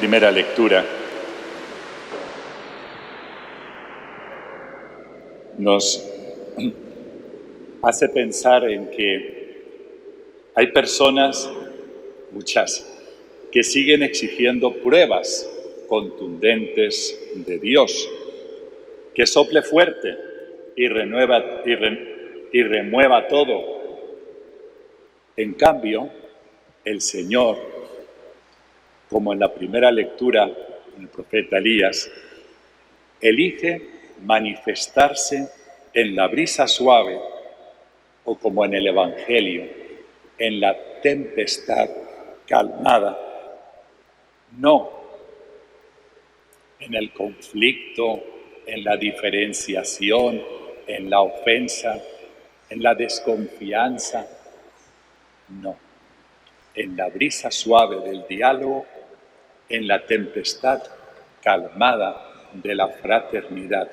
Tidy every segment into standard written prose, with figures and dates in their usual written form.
primera lectura nos hace pensar en que hay personas, muchas, que siguen exigiendo pruebas contundentes de Dios, que sople fuerte y remueva todo. En cambio, el Señor, como en la primera lectura del profeta Elías, elige manifestarse en la brisa suave o como en el Evangelio, en la tempestad calmada, no en el conflicto, en la diferenciación, en la ofensa, en la desconfianza, no, en la brisa suave del diálogo, en la tempestad calmada de la fraternidad.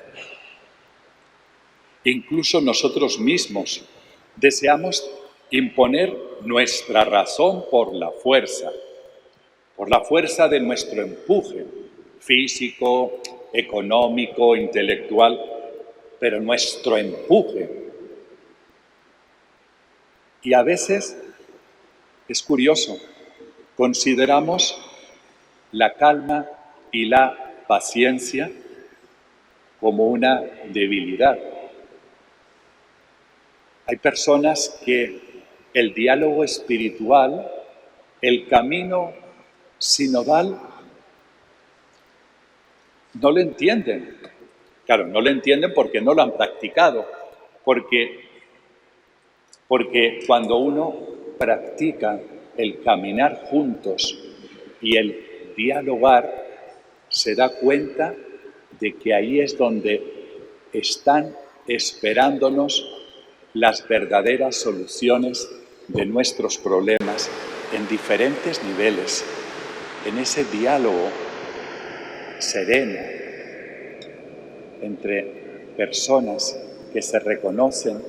Incluso nosotros mismos deseamos imponer nuestra razón por la fuerza de nuestro empuje físico, económico, intelectual, pero nuestro empuje. Y a veces, es curioso, consideramos la calma y la paciencia como una debilidad. Hay personas que el diálogo espiritual, el camino sinodal, no lo entienden. Claro, no lo entienden porque no lo han practicado, porque cuando uno practica el caminar juntos y el dialogar, se da cuenta de que ahí es donde están esperándonos las verdaderas soluciones de nuestros problemas en diferentes niveles, en ese diálogo sereno entre personas que se reconocen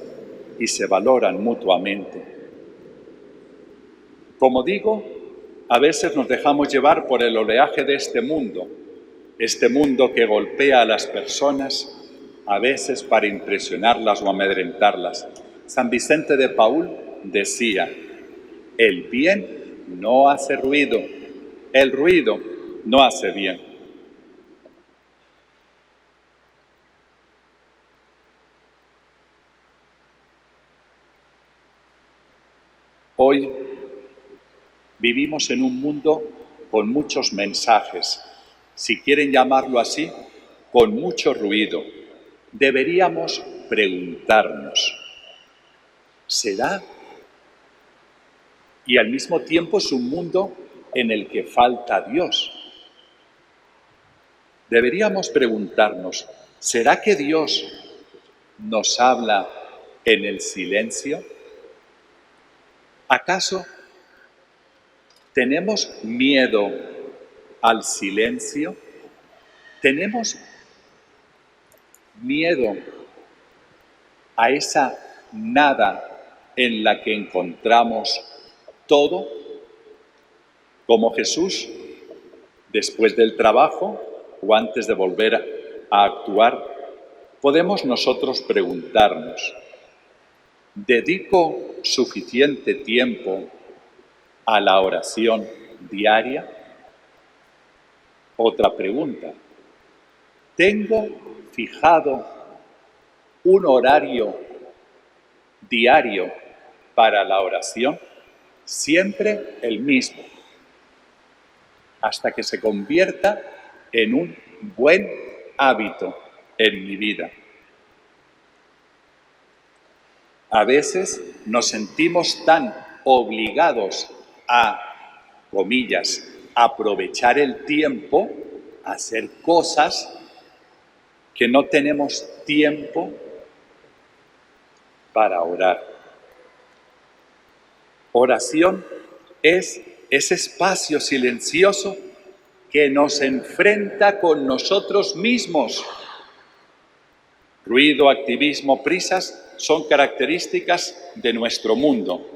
y se valoran mutuamente. Como digo, a veces nos dejamos llevar por el oleaje de este mundo que golpea a las personas, a veces para impresionarlas o amedrentarlas. San Vicente de Paúl decía: el bien no hace ruido, el ruido no hace bien. Hoy vivimos en un mundo con muchos mensajes, si quieren llamarlo así, con mucho ruido. Deberíamos preguntarnos, ¿será? Y al mismo tiempo es un mundo en el que falta Dios. Deberíamos preguntarnos, ¿será que Dios nos habla en el silencio? ¿Acaso tenemos miedo al silencio? ¿Tenemos miedo a esa nada en la que encontramos todo? Como Jesús, después del trabajo o antes de volver a actuar, podemos nosotros preguntarnos, ¿dedico suficiente tiempo a la oración diaria? Otra pregunta, ¿tengo fijado un horario diario para la oración? Siempre el mismo, hasta que se convierta en un buen hábito en mi vida. A veces nos sentimos tan obligados a, comillas, aprovechar el tiempo, a hacer cosas, que no tenemos tiempo para orar. Oración es ese espacio silencioso que nos enfrenta con nosotros mismos. Ruido, activismo, prisas son características de nuestro mundo.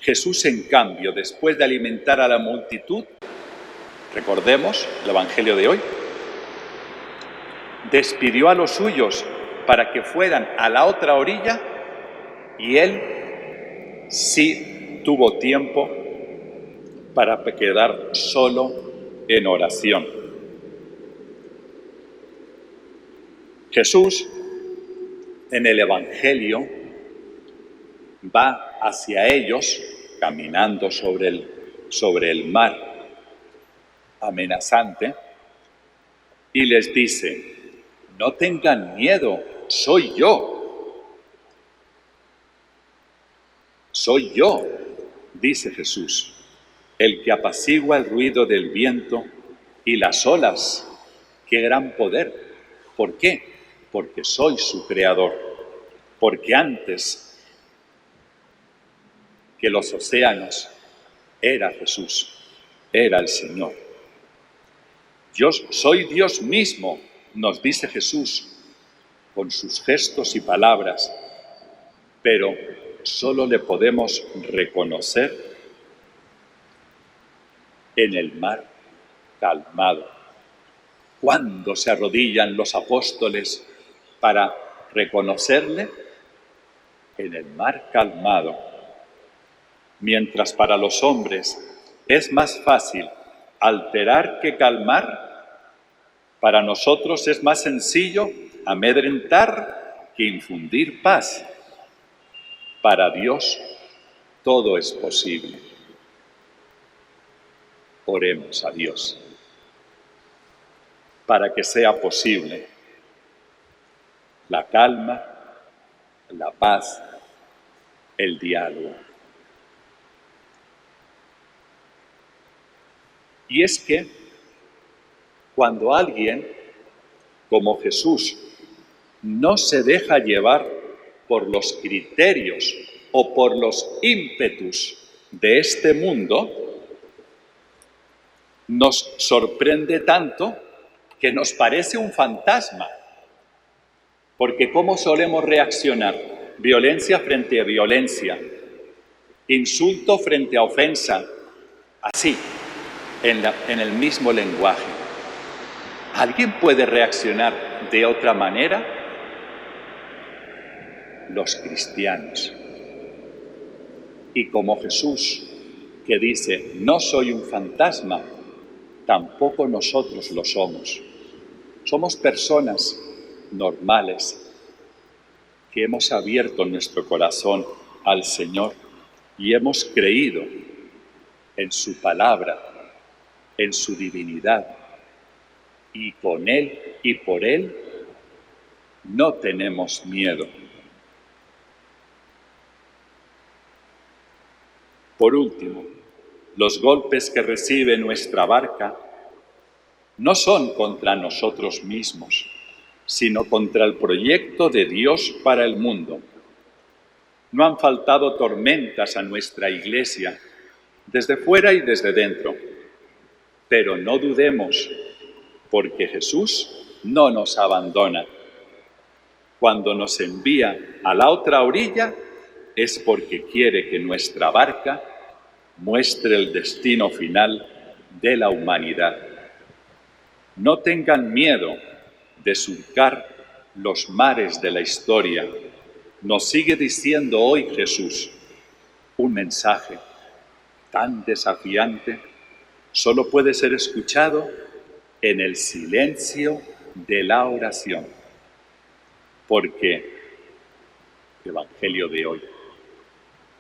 Jesús, en cambio, después de alimentar a la multitud, Recordemos el Evangelio de hoy. Despidió a los suyos para que fueran a la otra orilla y él sí tuvo tiempo para quedar solo en oración. Jesús en el Evangelio va hacia ellos caminando sobre el mar amenazante y les dice: no tengan miedo, soy yo. Soy yo, dice Jesús, el que apacigua el ruido del viento y las olas. ¡Qué gran poder! ¿Por qué? Porque soy su creador. Porque antes que los océanos era Jesús, era el Señor. Yo soy Dios mismo, nos dice Jesús, con sus gestos y palabras, pero solo le podemos reconocer en el mar calmado. ¿Cuándo se arrodillan los apóstoles para reconocerle? En el mar calmado. Mientras para los hombres es más fácil alterar que calmar, para nosotros es más sencillo amedrentar que infundir paz. Para Dios todo es posible. Oremos a Dios para que sea posible la calma, la paz, el diálogo. Y es que cuando alguien, como Jesús, no se deja llevar por los criterios o por los ímpetus de este mundo, nos sorprende tanto que nos parece un fantasma. Porque ¿cómo solemos reaccionar? Violencia frente a violencia, insulto frente a ofensa, así, en el mismo lenguaje. ¿Alguien puede reaccionar de otra manera? Los cristianos. Y como Jesús, que dice, no soy un fantasma, tampoco nosotros lo somos. Somos personas normales que hemos abierto nuestro corazón al Señor y hemos creído en su palabra, en su divinidad, y con Él y por Él no tenemos miedo. Por último, los golpes que recibe nuestra barca no son contra nosotros mismos, sino contra el proyecto de Dios para el mundo. No han faltado tormentas a nuestra Iglesia, desde fuera y desde dentro, pero no dudemos, porque Jesús no nos abandona. Cuando nos envía a la otra orilla, es porque quiere que nuestra barca muestre el destino final de la humanidad. No tengan miedo de surcar los mares de la historia. Nos sigue diciendo hoy Jesús. Un mensaje tan desafiante solo puede ser escuchado en el silencio de la oración. Porque, Evangelio de hoy,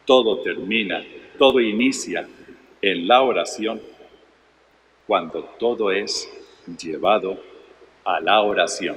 todo termina, todo inicia en la oración, cuando todo es llevado a la oración.